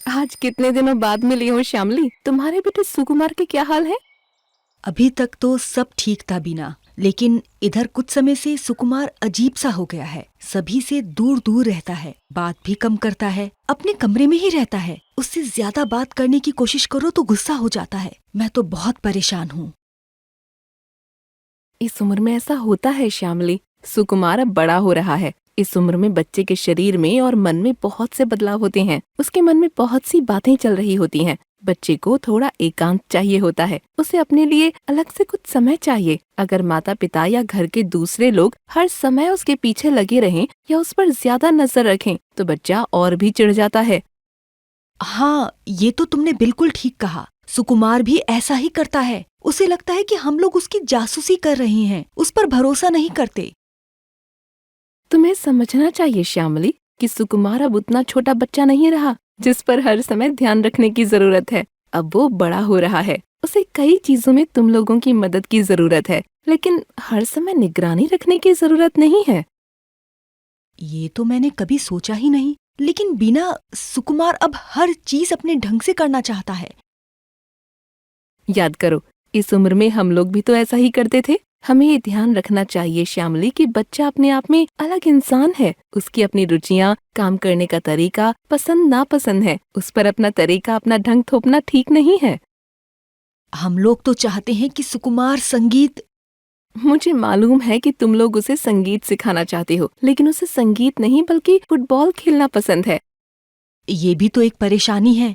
आज कितने दिनों बाद मिली हूँ श्यामली। तुम्हारे बेटे सुकुमार के क्या हाल है? अभी तक तो सब ठीक था बीना, लेकिन इधर कुछ समय से सुकुमार अजीब सा हो गया है। सभी से दूर दूर रहता है, बात भी कम करता है, अपने कमरे में ही रहता है। उससे ज्यादा बात करने की कोशिश करो तो गुस्सा हो जाता है। मैं तो बहुत परेशान हूँ। इस उम्र में ऐसा होता है श्यामली। सुकुमार अब बड़ा हो रहा है। इस उम्र में बच्चे के शरीर में और मन में बहुत से बदलाव होते हैं। उसके मन में बहुत सी बातें चल रही होती हैं। बच्चे को थोड़ा एकांत चाहिए होता है। उसे अपने लिए अलग से कुछ समय चाहिए। अगर माता पिता या घर के दूसरे लोग हर समय उसके पीछे लगे रहें या उस पर ज्यादा नजर रखें तो बच्चा और भी चिढ़ जाता है। हाँ, ये तो तुमने बिल्कुल ठीक कहा। सुकुमार भी ऐसा ही करता है। उसे लगता है कि हम लोग उसकी जासूसी कर रहे हैं, उस पर भरोसा नहीं करते। तुम्हें समझना चाहिए श्यामली कि सुकुमार अब उतना छोटा बच्चा नहीं रहा जिस पर हर समय ध्यान रखने की जरूरत है। अब वो बड़ा हो रहा है। उसे कई चीजों में तुम लोगों की मदद की जरूरत है, लेकिन हर समय निगरानी रखने की जरूरत नहीं है। ये तो मैंने कभी सोचा ही नहीं। लेकिन बीना, सुकुमार अब हर चीज अपने ढंग से करना चाहता है। याद करो, इस उम्र में हम लोग भी तो ऐसा ही करते थे। हमें ये ध्यान रखना चाहिए श्यामली कि बच्चा अपने आप में अलग इंसान है। उसकी अपनी रुचियाँ, काम करने का तरीका, पसंद नापसंद है। उस पर अपना तरीका, अपना ढंग थोपना ठीक नहीं है। हम लोग तो चाहते हैं कि सुकुमार संगीत। मुझे मालूम है कि तुम लोग उसे संगीत सिखाना चाहते हो, लेकिन उसे संगीत नहीं बल्कि फुटबॉल खेलना पसंद है। ये भी तो एक परेशानी है।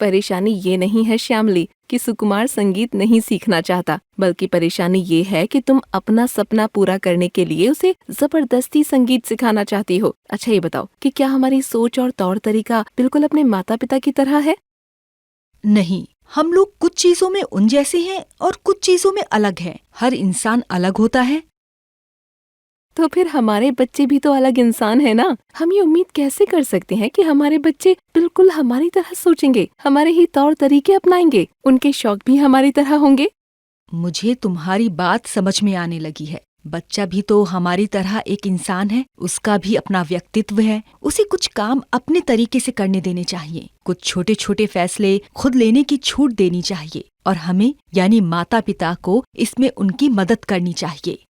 परेशानी ये नहीं है श्यामली कि सुकुमार संगीत नहीं सीखना चाहता, बल्कि परेशानी ये है कि तुम अपना सपना पूरा करने के लिए उसे जबरदस्ती संगीत सिखाना चाहती हो। अच्छा ये बताओ कि क्या हमारी सोच और तौर तरीका बिल्कुल अपने माता पिता की तरह है? नहीं, हम लोग कुछ चीजों में उन जैसे हैं और कुछ चीजों में अलग हैं। हर इंसान अलग होता है। तो फिर हमारे बच्चे भी तो अलग इंसान है ना। हम ये उम्मीद कैसे कर सकते हैं कि हमारे बच्चे बिल्कुल हमारी तरह सोचेंगे, हमारे ही तौर तरीके अपनाएंगे, उनके शौक भी हमारी तरह होंगे? मुझे तुम्हारी बात समझ में आने लगी है। बच्चा भी तो हमारी तरह एक इंसान है। उसका भी अपना व्यक्तित्व है। उसे कुछ काम अपने तरीके से करने देने चाहिए। कुछ छोटे छोटे फैसले खुद लेने की छूट देनी चाहिए और हमें यानी माता पिता को इसमें उनकी मदद करनी चाहिए।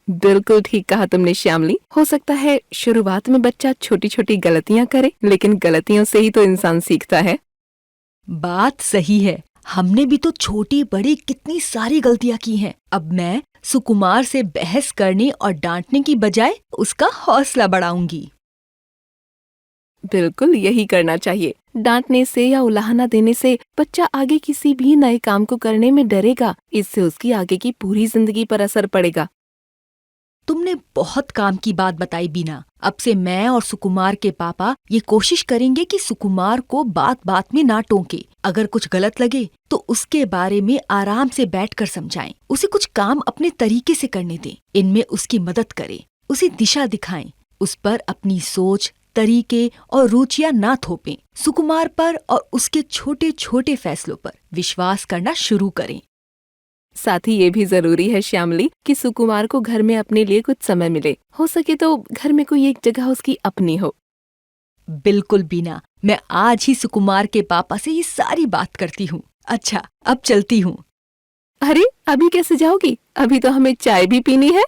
बिल्कुल ठीक कहा तुमने श्यामली। हो सकता है शुरुआत में बच्चा छोटी छोटी गलतियां करे, लेकिन गलतियों से ही तो इंसान सीखता है। बात सही है। हमने भी तो छोटी बड़ी कितनी सारी गलतियां की हैं। अब मैं सुकुमार से बहस करने और डांटने की बजाय उसका हौसला बढ़ाऊंगी। बिल्कुल यही करना चाहिए। डांटने से या उलाहना देने से बच्चा आगे किसी भी नए काम को करने में डरेगा। इससे उसकी आगे की पूरी जिंदगी पर असर पड़ेगा। तुमने बहुत काम की बात बताई बीना। अब से मैं और सुकुमार के पापा ये कोशिश करेंगे कि सुकुमार को बात बात में ना टोके। अगर कुछ गलत लगे तो उसके बारे में आराम से बैठकर समझाएं। उसे कुछ काम अपने तरीके से करने दें। इनमें उसकी मदद करें, उसे दिशा दिखाएं। उस पर अपनी सोच, तरीके और रुचियां ना थोपें। सुकुमार पर और उसके छोटे छोटे फैसलों पर विश्वास करना शुरू करें। साथ ही ये भी जरूरी है श्यामली कि सुकुमार को घर में अपने लिए कुछ समय मिले। हो सके तो घर में कोई एक जगह उसकी अपनी हो। बिल्कुल बीना, मैं आज ही सुकुमार के पापा से ये सारी बात करती हूँ। अच्छा, अब चलती हूँ। अरे अभी कैसे जाओगी? अभी तो हमें चाय भी पीनी है।